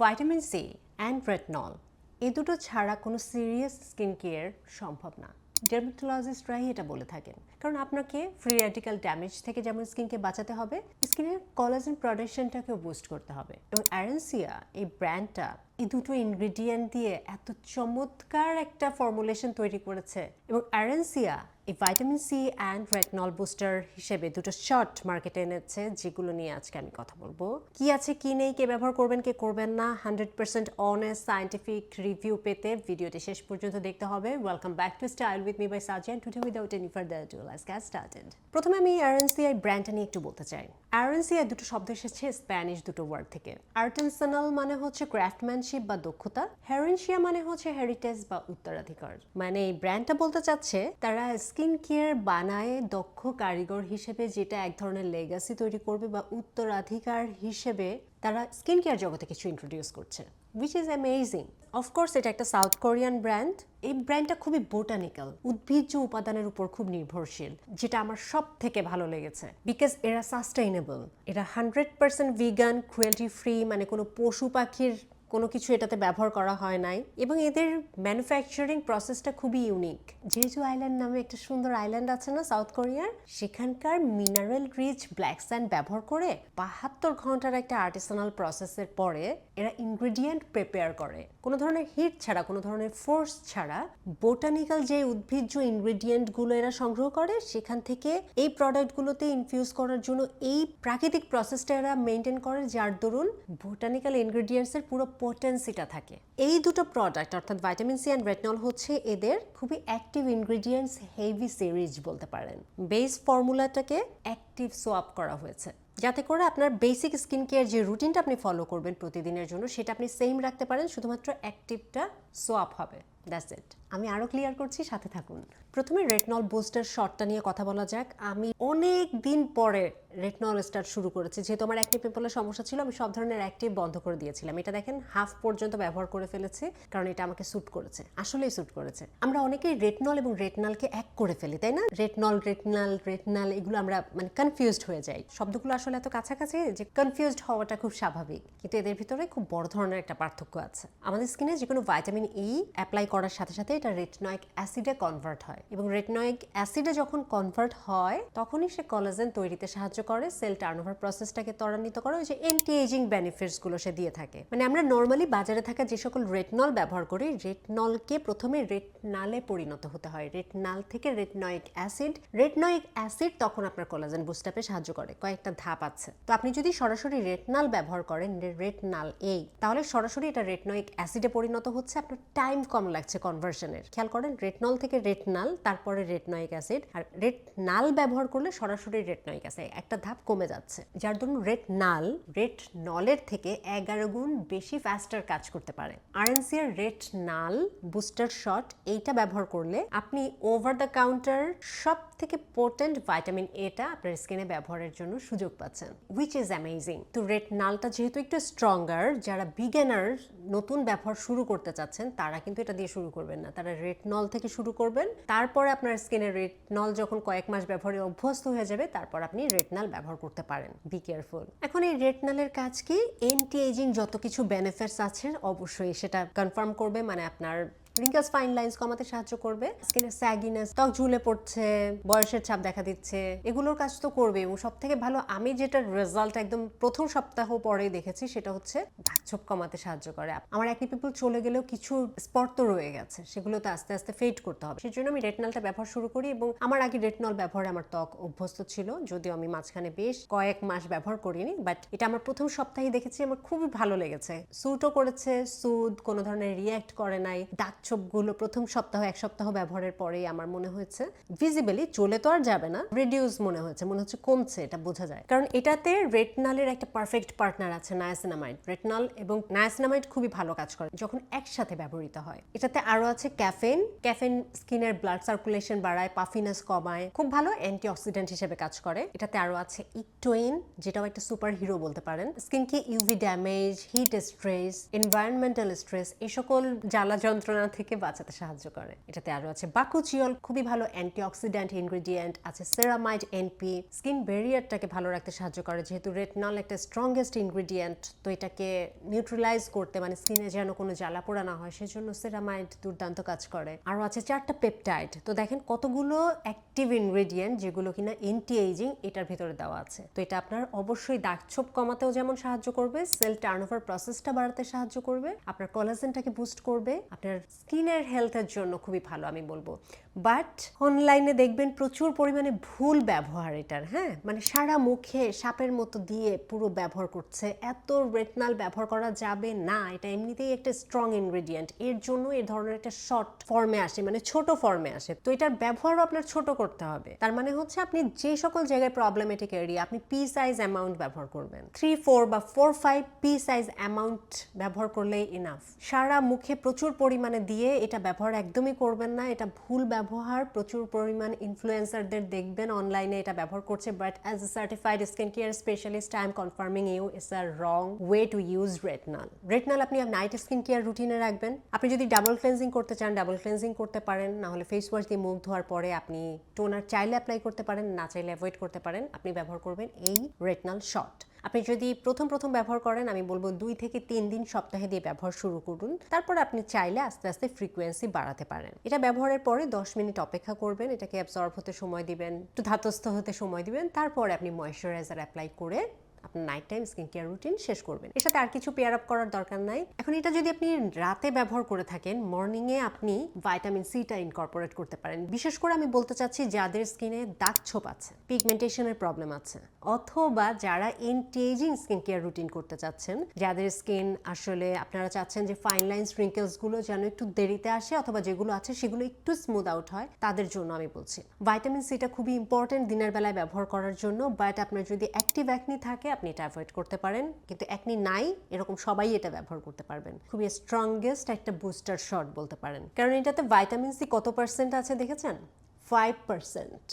Vitamin C and retinol এই দুটো ছাড়া কোনো সিরিয়াস স্কিন কেয়ার সম্ভব না। ডার্মাটোলজিস্টরাই এটা বলে থাকেন, কারণ আপনাকে ফ্রি র্যাডিক্যাল ড্যামেজ থেকে যেমন স্কিনকে বাঁচাতে হবে, স্কিনের কোলাজেন প্রোডাকশনটাকেও বুস্ট করতে হবে। এবং অ্যারেন্সিয়া এই ব্র্যান্ডটা এই দুটো ইনগ্রিডিয়েন্ট দিয়ে এত চমৎকার একটা ফর্মুলেশন তৈরি করেছে। এবং অ্যারেন্সিয়া এই vitamin C and retinol booster হিসেবে দুটো শর্ট মার্কেটে এনেছে, যেগুলো নিয়ে আজকে আমি কথা বলবো। কি আছে কি নেই, কে ব্যবহার করবেন কে করবেন না, 100% অনেস্ট সায়েন্টিফিক রিভিউ পেতে ভিডিওটি শেষ পর্যন্ত দেখতে হবে। Welcome back to style with me by Sajia, today without any further ado let's get started। প্রথমে আমি অ্যারেন্সিয়া ব্র্যান্ডটা নিয়ে একটু বলতে চাই। অ্যারেন্সিয়া দুটো শব্দ এসেছে স্প্যানিশ দুটো ওয়ার্ড থেকে। আর্টেনসানাল মানে হচ্ছে ক্রাফটম্যানশিপ বা দক্ষতা, হেরেনশিয়া মানে হচ্ছে হেরিটেজ বা উত্তরাধিকার। মানে এই ব্র্যান্ডটা বলতে চাচ্ছে তারা স্কিন কেয়ার বানায় দক্ষ কারিগর হিসেবে, যেটা এক ধরনের লেগাসি তৈরি করবে বা উত্তরাধিকার হিসেবে তারা স্কিন কেয়ার জগতে কিছু ইন্ট্রোডিউস করছে, উইচ ইজ অ্যামেজিং। অফকোর্স এটা একটা সাউথ কোরিয়ান ব্র্যান্ড। এই ব্র্যান্ডটা খুবই বোটানিক্যাল, উদ্ভিজ্জ উপাদানের উপর খুব নির্ভরশীল, যেটা আমার সব থেকে ভালো লেগেছে। বিকজ এরা সাস্টেইনেবল, এরা 100% ভিগান, ক্রুয়েলটি ফ্রি, মানে কোনো পশু পাখির কোনো কিছু এটাতে ব্যবহার করা হয় নাই। এবং এদের ম্যানুফ্যাকচারিং প্রসেসটা খুবই ইউনিক। জেজু আইল্যান্ড নামে একটা সুন্দর আইল্যান্ড আছে না সাউথ কোরিয়ার, সেখানকার মিনারেল রিচ ব্ল্যাক স্যান্ড ব্যবহার করে 72 ঘন্টার একটা আর্টিসানাল প্রসেসের পরে এরা ইনগ্রিডিয়েন্ট প্রিপেয়ার করে, কোনো ধরনের হিট ছাড়া, কোনো ধরনের ফোর্স ছাড়া। বোটানিক্যাল যে উদ্ভিজ্জ ইনগ্রিডিয়েন্টগুলো এরা সংগ্রহ করে, সেখান থেকে এই প্রোডাক্টগুলোতে ইনফিউজ করার জন্য এই প্রাকৃতিক প্রসেসটা এরা মেনটেন করে, যার দরুন বোটানিক্যাল ইনগ্রিডিয়েন্টসের পুরো পোটেন্সিটা থাকে। এই দুটো প্রোডাক্ট অর্থাৎ ভাইটামিন সি অ্যান্ড রেটনল হচ্ছে এদের খুবই অ্যাক্টিভ ইনগ্রিডিয়েন্টস হেভি সিরিজ বলতে পারেন। বেস ফর্মুলাটাকে অ্যাক্টিভ সোয়াপ করা হয়েছে, যাতে করে আপনার বেসিক স্কিন কেয়ার যে রুটিনটা আপনি ফলো করবেন প্রতিদিনের জন্য, সেটা আপনি সেম রাখতে পারেন, শুধুমাত্র অ্যাক্টিভটা সোয়াপ হবে। That's it. আমি আরও ক্লিয়ার করছি, সাথে থাকুন। প্রথমে রেটনল বুস্টার শটটা নিয়ে কথা বলা যাক। আমি অনেক দিন পরে রেটনল স্টার্ট শুরু করেছি, যেহেতু আমার অ্যাক্টিভ পিম্পলের সমস্যা ছিল। আমি সব ধরনের অ্যাক্টিভ বন্ধ করে দিয়েছিলাম। এটা দেখেন হাফ পর্যন্ত ব্যবহার করে ফেলেছি, কারণ এটা আমাকে স্যুট করেছে, আসলেই স্যুট করেছে। আমরা অনেকেই রেটনল এবং রেটনালকে এক করে ফেলি, তাই না? রেটনল রেটনাল এগুলো আমরা মানে কনফিউজড হয়ে যাই। শব্দগুলো আসলে এত কাছাকাছি যে কনফিউজড হওয়াটা খুব স্বাভাবিক, কিন্তু এদের ভিতরে খুব বড় ধরনের একটা পার্থক্য আছে। আমাদের স্কিনে যে কোনো ভাইটামিন ই অ্যাপ্লাই করার সাথে সাথে এটা রেটনয়িক অ্যাসিডে কনভার্ট হয়, এবং রেটনয়িক অ্যাসিডে যখন কনভার্ট হয় তখনই সে কোলাজেন তৈরিতে সাহায্য করে, সেল টার্নওভার প্রসেসটাকে ত্বরান্বিত করে, ওই যে অ্যান্টি এজিং বেনিফিটস গুলো সে দিয়ে থাকে। মানে আমরা নর্মালি বাজারে থাকা যে সকল রেটনল ব্যবহার করি, রেটনলকে প্রথমে রেটনালে পরিণত হতে হয়, রেটনাল থেকে রেটনয়িক অ্যাসিড তখন আপনার কোলাজেন বুস্ট আপে সাহায্য করে। কয়েকটা ধাপ আছে। তো আপনি যদি সরাসরি রেটনাল ব্যবহার করেন, রেটনাল এই, তাহলে সরাসরি এটা রেটনয়িক অ্যাসিডে পরিণত হচ্ছে, আপনার টাইম কম লাগছে কনভার্সনের। খেয়াল করেন, রেটনল থেকে রেটনাল, তারপরে রেটনয়িক অ্যাসিড। আর রেটনাল ব্যবহার করলে সরাসরি রেটনয়িক অ্যাসিড, একটা ধাপ কমে যাচ্ছে, যার ধরুন রেটনলের থেকে 11 গুণ বেশি ফাস্টার কাজ করতে পারে। আরএনসির রেটনাল বুস্টার শট এইটা ব্যবহার করলে আপনি ওভার দ্য কাউন্টার সব থেকে পোটেন্ট ভাইটামিন এটা আপনার স্কিনে ব্যবহারের জন্য সুযোগ পাচ্ছেন, হুইচ ইজ অ্যামেজিং। তো রেটনালটা যেহেতু একটু স্ট্রঙ্গার, যারা বিগিনার নতুন ব্যবহার শুরু করতে চাচ্ছেন, তারা কিন্তু এটা দিয়ে শুরু করবেন না, তারা রেটনল থেকে শুরু করবেন। তারপরে আপনার স্কিনে রেটনল যখন কয়েক মাস ব্যবহারে অভ্যস্ত হয়ে যাবে, তারপর আপনি রেটনাল ব্যবহার করতে পারেন। Be careful. এখন এই রেটনালের কাজ কি? অ্যান্টি এজিং যত কিছু বেনিফিটস আছে অবশ্যই সেটা কনফার্ম করবে, মানে আপনার রিঙ্কেলস, ফাইন লাইন্স কমাতে সাহায্য করবে, স্কিনের স্যাগিনেস, ত্বক ঝুলে পড়ছে, বয়সের ছাপ দেখা দিচ্ছে, এগুলোর কাজ তো করবে। এবং সব থেকে ভালো আমি যেটা রেজাল্ট একদম প্রথম সপ্তাহ পরে দেখেছি, সেটা হচ্ছে দাগছোপ কমাতে সাহায্য করে। আমার অ্যাকনি পিম্পল চলে গেলেও কিছু স্পট তো রয়ে গেছে, সেগুলো তো আস্তে আস্তে ফেড করতে হবে। সেই জন্য আমি রেটনালটা ব্যবহার শুরু করি, এবং আমার আগে রেটনল ব্যবহারে আমার ত্বক অভ্যস্ত ছিল, যদিও আমি মাঝখানে বেশ কয়েক মাস ব্যবহার করিনি, বাট এটা আমার প্রথম সপ্তাহে দেখেছি, আমার খুবই ভালো লেগেছে। স্যুটও করেছে, সুদ কোনো ধরনের রিয়্যাক্ট করে নাই। ছোপগুলো প্রথম এক সপ্তাহ ব্যবহারের পরেই আমার মনে হয়েছে ভিজিবলি, চলে তো আর যাবে না, রিডিউস মনে হচ্ছে কমছে, এটা বোঝা যায়। কারণ এটাতে রেটনালের একটা পারফেক্ট পার্টনার আছে, নায়াসিনামাইড। রেটনল এবং নায়াসিনামাইড খুবই ভালো কাজ করে যখন একসাথে ব্যবহৃত হয়। এটাতে আরো আছে ক্যাফেন স্কিনের ব্লাড সার্কুলেশন বাড়ায়, পাফিনেস কমায়, খুব ভালো অ্যান্টিঅক্সিডেন্ট হিসেবে কাজ করে। এটাতে আরো আছে ইকটোইন, যেটাও একটা সুপার হিরো বলতে পারেন। স্কিনকে UV damage, heat stress, environmental stress, এই সকল জ্বালা যন্ত্রণা থেকে বাঁচাতে সাহায্য করে। এটাতে আরো আছে বাকুচিওল, খুবই ভালো অ্যান্টিঅক্সিডেন্ট ইনগ্রেডিয়েন্ট আছে, সেরামাইড এনপি, স্কিন ব্যারিয়ারটাকে ভালো রাখতে সাহায্য করে, যেহেতু রেটনল একটা স্ট্রংগেস্ট ইনগ্রেডিয়েন্ট, তো এটাকে নিউট্রালাইজ করতে মানে স্কিনে যেন কোনো জ্বালা পোড়া না হয় সেজন্য সেরামাইড দুর্দান্ত কাজ করে। আরও আছে 4টা পেপটাইড। তো দেখেন কতগুলো অ্যাক্টিভ ইনগ্রেডিয়েন্ট যেগুলো কিনা এন্টি এইজিং এটার ভিতরে দেওয়া আছে। তো এটা আপনার অবশ্যই দাগ ছোপ কমাতেও যেমন সাহায্য করবে, সেল টার্নওভার প্রসেসটা বাড়াতে সাহায্য করবে, আপনার কোলাজেনটাকে বুস্ট করবে, আপনার স্কিনের হেলথের জন্য খুবই ভালো আমি বলবো। বাট অনলাইনে দেখবেন প্রচুর পরিমাণে ভুল ব্যবহার এটার, হ্যাঁ, মানে সারা মুখে সাপের মতো দিয়ে পুরো ব্যবহার করছে। এত রেটনাল ব্যবহার করা যাবে না, এটা এমনিতেই একটা স্ট্রং ইনগ্রেডিয়েন্ট, এর জন্য এই ধরনের একটা শর্ট ফর্মে আসে, মানে ছোট ফর্মে আসে। তো এটার ব্যবহারও আপনার ছোট করতে হবে। তার মানে হচ্ছে আপনি যে সকল জায়গায় প্রবলেমেটিক এরিয়া আপনি পি সাইজ অ্যামাউন্ট ব্যবহার করবেন, 3-4 বা 4-5 পি সাইজ অ্যামাউন্ট ব্যবহার করলেই ইনাফ। সারা মুখে প্রচুর পরিমাণে দিয়ে এটা ব্যবহার একদমই করবেন না, এটা ভুল ব্যবহার। প্রচুর পরিমাণ ইনফ্লুয়েন্সারদের দেখবেন অনলাইনে এটা ব্যবহার করছে, but as a certified skin care specialist I am confirming you it's a wrong way to use retinol. Retinol আপনি নাইট স্কিন কেয়ার রুটিনে রাখবেন। আপনি যদি ডাবল ক্লেন্সিং করতে চান ডাবল ক্লেন্সিং করতে পারেন, না হলে ফেস ওয়াশ দিয়ে মুখ ধোয়ার পরে আপনি টোনার চাইলে অ্যাপ্লাই করতে পারেন, না চাইলে অ্যাভয়েড করতে পারেন। আপনি ব্যবহার করবেন এই রেটনল শট। আপনি যদি প্রথম ব্যবহার করেন আমি বলবো 2 থেকে 3 দিন সপ্তাহে দিয়ে ব্যবহার শুরু করুন, তারপর আপনি চাইলে আস্তে আস্তে ফ্রিকোয়েন্সি বাড়াতে পারেন। এটা ব্যবহারের পরে 10 মিনিট অপেক্ষা করবেন, এটাকে অ্যাবজর্ব হতে সময় দিবেন, একটু ধাতস্থ হতে সময় দিবেন, তারপরে আপনি ময়েশ্চারাইজার অ্যাপ্লাই করে আপনার night time skin care routine শেষ করবেন। এর সাথে আর কিছু পেয়ার আপ করার দরকার নাই। এখন এটা যদি আপনি রাতে ব্যবহার করে থাকেন, মর্নিংয়ে আপনি ভাইটামিন সিটা ইনকর্পোরেট করতে পারেন। বিশেষ করে আমি বলতে চাচ্ছি যাদের স্কিনে দাগ ছোপ আছে, পিগমেন্টেশনের প্রবলেম আছে, অথবা যারা anti aging skin care routine করতে চাচ্ছেন, যাদের স্কিন আসলে আপনারা চাচ্ছেন যে ফাইন লাইন স্প্রিঙ্কেলস গুলো যেন একটু দেরিতে আসে, অথবা যেগুলো আছে সেগুলো একটু স্মুথ আউট হয়, তাদের জন্য আমি বলছি ভাইটামিন সিটা খুবই ইম্পর্টেন্ট দিনের বেলায় ব্যবহার করার জন্য। বাট আপনার যদি অ্যাক্টিভ অ্যাকনি থাকে আপনি এটা অ্যাভয়েড করতে পারেন, কিন্তু অ্যাকনি নাই এরকম সবাই এটা ব্যবহার করতে পারবেন। খুবই স্ট্রংগেস্ট একটা বুস্টার শট বলতে পারেন, কারণ এটাতে ভাইটামিন সি কত পার্সেন্ট আছে দেখেছেন? 5%।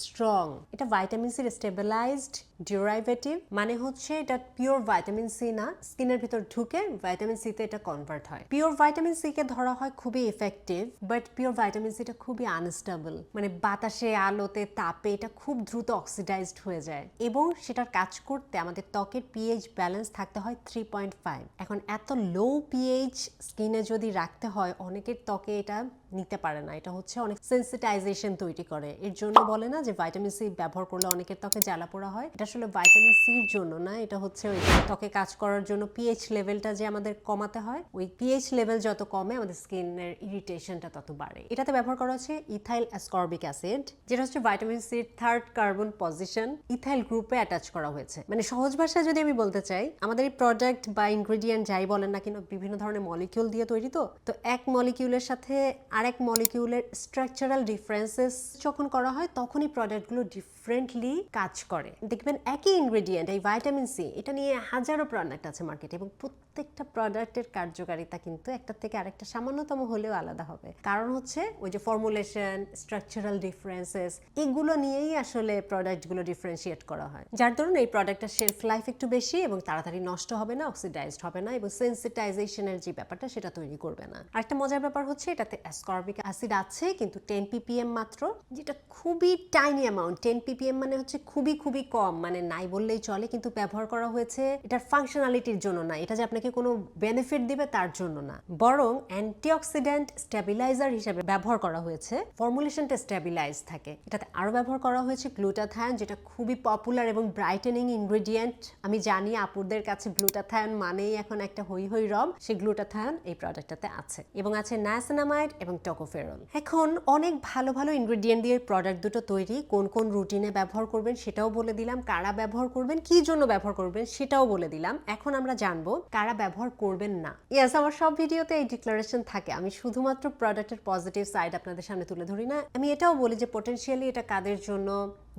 স্ট্রং। এটা ভাইটামিন সির স্টেবিলাইজড ডিরাইভেটিভ, মানে হচ্ছে এটা পিওর ভাইটামিন সি না, স্কিনের ভিতর ঢুকে ভাইটামিন সি তে এটা কনভার্ট হয়। পিওর ভাইটামিন সি কে ধরা হয় খুবই এফেক্টিভ, বাট পিওর ভাইটামিন সিটা খুবই আনস্টেবল, মানে বাতাসে আলোতে তাপে এটা খুব দ্রুত অক্সিডাইজড হয়ে যায়, এবং সেটার কাজ করতে আমাদের ত্বকের পিএইচ ব্যালেন্স থাকতে হয় 3.5। এখন এত লো পিএইচ স্কিনে যদি রাখতে হয়, অনেকের ত্বকে এটা নিতে পারে না, এটা হচ্ছে অনেক সেন্সিটাইজেশন তৈরি করে। এর জন্য বলে না যে ভাইটামিন সি ব্যবহার করলে অনেকের ত্বকে জ্বালা পোড়া হয়, এটা আসলে ভাইটামিন সির জন্য না, এটা হচ্ছে ওই ত্বকে কাজ করার জন্য পিএইচ লেভেলটা যে আমাদের কমাতে হয়, ওই পিএইচ লেভেল যত কমে আমাদের স্কিনের ইরিটেশনটা তত বাড়ে। এটাতে ব্যবহার করা হচ্ছে ইথাইল অ্যাসকর্বিক অ্যাসিড, যেটা হচ্ছে ভাইটামিন সির 3rd কার্বন পজিশন ইথাইল গ্রুপে অ্যাটাচ করা হয়েছে। মানে সহজ ভাষায় যদি আমি বলতে চাই, আমাদের এই প্রোডাক্ট বা ইনগ্রেডিয়েন্ট যাই বলেন না কিন্তু বিভিন্ন ধরনের মলিকিউল দিয়ে তৈরি, তো এক মলিকিউলের সাথে আরেক মলিকিউলের স্ট্রাকচারাল ডিফারেন্সেস যখন করা হয় তখনই প্রোডাক্টগুলো ডিফারেন্টলি কাজ করে। দেখবেন একই ইনগ্রেডিয়েন্ট এই ভাইটামিন সি, এটা নিয়ে হাজারো প্রোডাক্ট আছে মার্কেটে, এবং প্রত্যেকটা প্রোডাক্টের কার্যকারিতা কিন্তু একটা থেকে আরেকটা সামান্যতম হলেও আলাদা হবে। কারণ হচ্ছে ওই যে ফর্মুলেশন, স্ট্রাকচারাল ডিফারেন্সেস, এগুলো নিয়েই আসলে প্রোডাক্টগুলো ডিফারেন্সিয়েট করা হয়, যার ধরুন এই প্রোডাক্টটার শেলফ লাইফ একটু বেশি এবং তাড়াতাড়ি নষ্ট হবে না, অক্সিডাইজড হবে না, এবং সেন্সিটাইজেশনের যে ব্যাপারটা সেটা তৈরি করবে না। আরেকটা মজার ব্যাপার হচ্ছে এটাতে অ্যাসকর্বিক অ্যাসিড আছে কিন্তু 10 ppm মাত্র, যেটা খুবই টাইনি অ্যামাউন্ট। 10 ppm মানে হচ্ছে খুবই খুবই কম, মানে নাই বললেই চলে, কিন্তু ব্যবহার করা হয়েছে এটার ফাংশনালিটির জন্য না, এটা যে আপনাকে কোনো বেনিফিট দিবে তার জন্য না, বরং অ্যান্টিঅক্সিডেন্ট স্টেবিলাইজার হিসেবে ব্যবহার করা হয়েছে। ফর্মুলেশনটা স্টেবিলাইজ থাকে। এটাতে আরও ব্যবহার করা হয়েছে গ্লুটাথায়ন, যেটা খুবই পপুলার এবং ব্রাইটেনিং ইনগ্রেডিয়েন্ট। আমি জানি আপুদের কাছে গ্লুটাথায়ন মানেই এখন একটা হই হই রব, সেই গ্লুটাথায়ন এই প্রোডাক্টটাতে আছে, এবং আছে নায়াসিনামাইড এবং টোকোফেরল। এখন অনেক ভালো ভালো ইনগ্রেডিয়েন্ট দিয়ে প্রোডাক্ট দুটো তৈরি, কোন কোন রুটিনে ব্যবহার করবেন সেটাও বলে দিলাম, কারা ব্যবহার করবেন, কি জন্য ব্যবহার করবেন সেটাও বলে দিলাম। এখন আমরা জানবো কারা ব্যবহার করবেন না। ইয়েস, আমার সব ভিডিওতে এই ডিক্লারেশন থাকে, আমি শুধুমাত্র প্রোডাক্টের পজিটিভ সাইড আপনাদের সামনে তুলে ধরি না, আমি এটাও বলি যে পটেনশিয়ালি এটা কাদের জন্য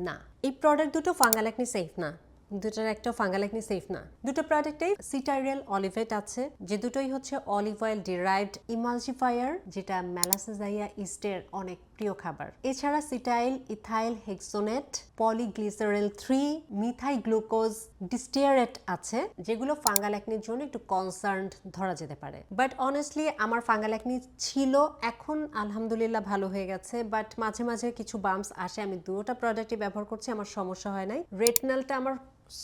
না। এই প্রোডাক্ট দুটো ফাঙ্গাল অ্যাকনি সেফ না, দুটোর একটা ফাঙ্গাল একনি সেফ না। দুটো প্রোডাক্টেই সিটাইরিয়াল অলিভেট আছে, যে দুটোই হচ্ছে অলিভ অয়েল ডিরাইভড ইমালসিফায়ার, যেটা মেলাসোজাইয়া ইস্টের অনেক প্রিয় খাবার। এছাড়া সিটাইল ইথাইল হেক্সোনেট, পলিগ্লিসারিল 3, মিথাই গ্লুকোজ ডিস্টিয়ারেট আছে, যেগুলো ফাঙ্গাল একনির জন্য একটু কনসার্নড ধরা যেতে পারে। বাট অনেস্টলি আমার ফাঙ্গাল একনি ছিল, এখন আলহামদুলিল্লাহ ভালো হয়ে গেছে। বাট মাঝে মাঝে কিছু বাম্পস আসে। আমি দুটো প্রোডাক্টই ব্যবহার করছি, আমার সমস্যা হয় নাই। রেটনালটা আমার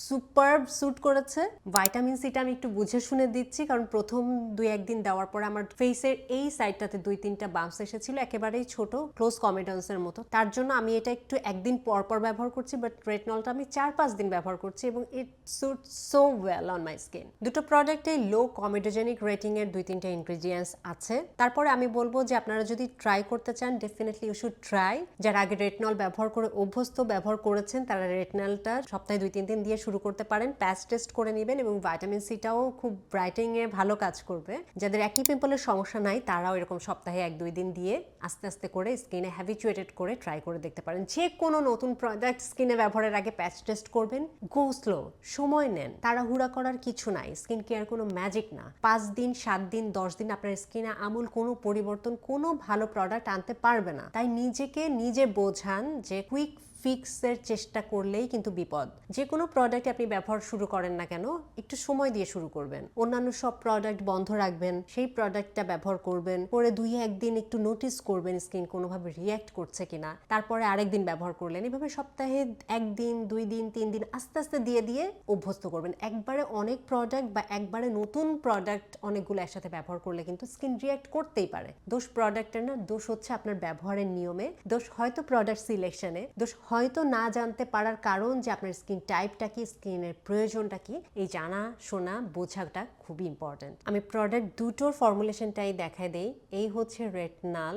সুপারব স্যুট করেছে। ভাইটামিন সিটা আমি একটু বুঝে শুনে দিচ্ছি, কারণ প্রথম 2-1 দিন দেওয়ার পরে আমার ফেসের এই সাইডটাতে 2-3টা বাম্পস এসেছিল, একেবারেই ছোট ক্লোজ কমেডন্সের মতো। তার জন্য আমি এটা একটু একদিন পর পর ব্যবহার করছি, বাট রেটনলটা আমি 4-5 দিন ব্যবহার করছি এবং it suit so well on my skin. দুটো প্রোডাক্টে লো কমেডোজেনিক রেটিং এর 2-3টা ইনগ্রেডিয়েন্টস আছে। তারপরে আমি বলবো যে আপনারা যদি ট্রাই করতে চান, ডেফিনেটলি ইউ শুড ট্রাই। যারা আগে রেটনল ব্যবহার করে অভ্যস্ত, ব্যবহার করেছেন, তারা রেটনলটা সপ্তাহে 2-3 দিন দিয়ে শুরু করতে পারেন। প্যাচ টেস্ট করে নেবেন এবং ভাইটামিন সিটাও খুব ব্রাইটেনিং এ ভালো কাজ করবে। যাদের একনি পিম্পলের সমস্যা নাই, তারাও এরকম সপ্তাহে 1-2 দিন দিয়ে আস্তে আস্তে করে স্কিনে হ্যাবিচুয়েটেড করে ট্রাই করে দেখতে পারেন। যে কোনো নতুন প্রোডাক্ট স্কিনে ব্যবহারের আগে প্যাচ টেস্ট করবেন। গো স্লো, সময় নেন, তাড়াহুড়া করার কিছু নাই। স্কিন কেয়ার কোনো ম্যাজিক না। 5 দিন, 7 দিন, 10 দিন আপনার স্কিনে আমূল কোনো পরিবর্তন, কোনো ভালো প্রোডাক্ট আনতে পারবে না। তাই নিজেকে নিজে বোঝান যে কুইক ফিক্সের চেষ্টা করলেই কিন্তু বিপদ। যে কোনো প্রোডাক্ট আপনি ব্যবহার শুরু করেন না কেন, একটু সময় দিয়ে শুরু করবেন। অন্যান্য সব প্রোডাক্ট বন্ধ রাখবেন, সেই প্রোডাক্টটা ব্যবহার করবেন, পরে 2-1 দিন একটু নোটিস করবেন স্কিন কোনোভাবে রিয়্যাক্ট করছে কিনা, তারপরে আরেকদিন ব্যবহার করলেন। এভাবে সপ্তাহে 1 দিন, 2 দিন, 3 দিন আস্তে আস্তে দিয়ে দিয়ে অভ্যস্ত করবেন। একবারে অনেক প্রোডাক্ট বা একবারে নতুন প্রোডাক্ট অনেকগুলো একসাথে ব্যবহার করলে কিন্তু স্কিন রিয়্যাক্ট করতেই পারে। দোষ প্রোডাক্টের না, দোষ হচ্ছে আপনার ব্যবহারের নিয়মে, দোষ হয়তো প্রোডাক্ট সিলেকশনে, দোষ হয়তো না জানতে পারার কারণ যে আপনার স্কিন টাইপটা কি, স্কিনের প্রয়োজনটা কি। এই জানা শোনা বোঝাটা খুবই ইম্পর্টেন্ট। আমি প্রোডাক্ট দুটোর ফর্মুলেশনটাই দেখাই দেই। এই হচ্ছে retinal,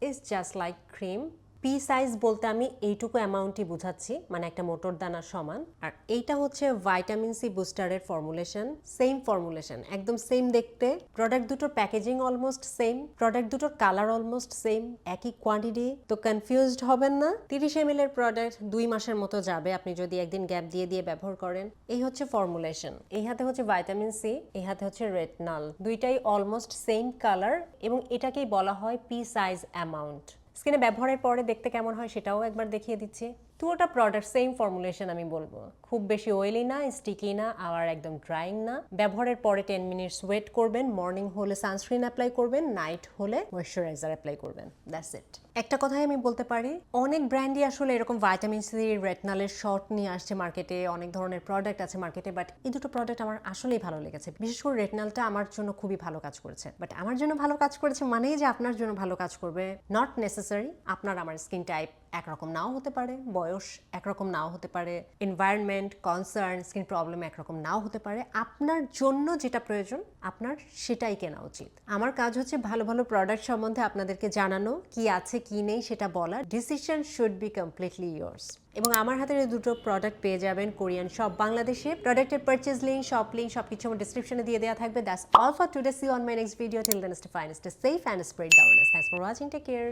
is just like cream. Pea size বলতে আমি এইটুকু অ্যামাউন্টই বোঝাচ্ছি, মানে একটা মোটর দানার সমান। আর এইটা হচ্ছে ভাইটামিন সি বুস্টারের ফর্মুলেশন, সেম ফর্মুলেশন, একদম সেম দেখতে। প্রোডাক্ট দুটোর প্যাকেজিং অলমোস্ট সেম, প্রোডাক্ট দুটোর কালার অলমোস্ট সেম, একই কোয়ান্টিটি। তো কনফিউজড হবেন না। 30 ml এর প্রোডাক্ট 2 মাসের মতো যাবে আপনি যদি একদিন গ্যাপ দিয়ে দিয়ে ব্যবহার করেন। এই হচ্ছে ফর্মুলেশন। এই হাতে হচ্ছে ভাইটামিন সি, এই হাতে হচ্ছে রেটনাল। দুইটাই অলমোস্ট সেম কালার এবং এটাকেই বলা হয় পি সাইজ অ্যামাউন্ট। স্কিনে ব্যবহারের পরে দেখতে কেমন হয় সেটাও একবার দেখিয়ে দিচ্ছি। দুটো প্রোডাক্ট সেম ফর্মুলেশন। আমি বলবো খুব বেশি অয়েলি না, স্টিকি না, আর একদম ড্রাইং না। ব্যবহারের পরে 10 মিনিটস ওয়েট করবেন। মর্নিং হলে সানস্ক্রিন অ্যাপ্লাই করবেন, নাইট হলে ময়েশ্চারাইজার অ্যাপ্লাই করবেন। That's it. একটা কথাই আমি বলতে পারি, অনেক ব্র্যান্ডই আসলে এরকম ভাইটামিন সি রেটনালের শর্ট নিয়ে আসছে মার্কেটে, অনেক ধরনের প্রোডাক্ট আছে মার্কেটে, বাট এই দুটো প্রোডাক্ট আমার আসলেই ভালো লেগেছে। বিশেষ করে রেটনালটা আমার জন্য খুবই ভালো কাজ করেছে। বাট আমার জন্য ভালো কাজ করেছে মানেই যে আপনার জন্য ভালো কাজ করবে নট নেসেসারি। আপনার আমার স্কিন টাইপ একরকম নাও হতে পারে, বয়স একরকম নাও হতে পারে, এনভায়রনমেন্ট, কনসার্ন, স্কিন প্রবলেম একরকম নাও হতে পারে। আপনার জন্য যেটা প্রয়োজন আপনার সেটাই কেনা উচিত। আমার কাজ হচ্ছে ভালো ভালো প্রোডাক্ট সম্বন্ধে আপনাদেরকে জানানো, কি আছে কি নেই সেটা বলার। Decision should be completely years. এবং আমার হাতের এই দুটো প্রোডাক্ট পেয়ে যাবেন কোরিয়ান শপ বাংলাদেশে। প্রোডাক্টের পারচেজ লিঙ্ক, শপ লিঙ্ক সবকিছু আমার ডিসক্রিপশনে দিয়ে দেওয়া থাকবে। That's all for today. See you on my next video. Till then stay fine, stay safe and spread the awareness. Thanks for watching. Take care.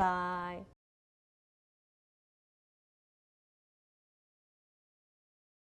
By.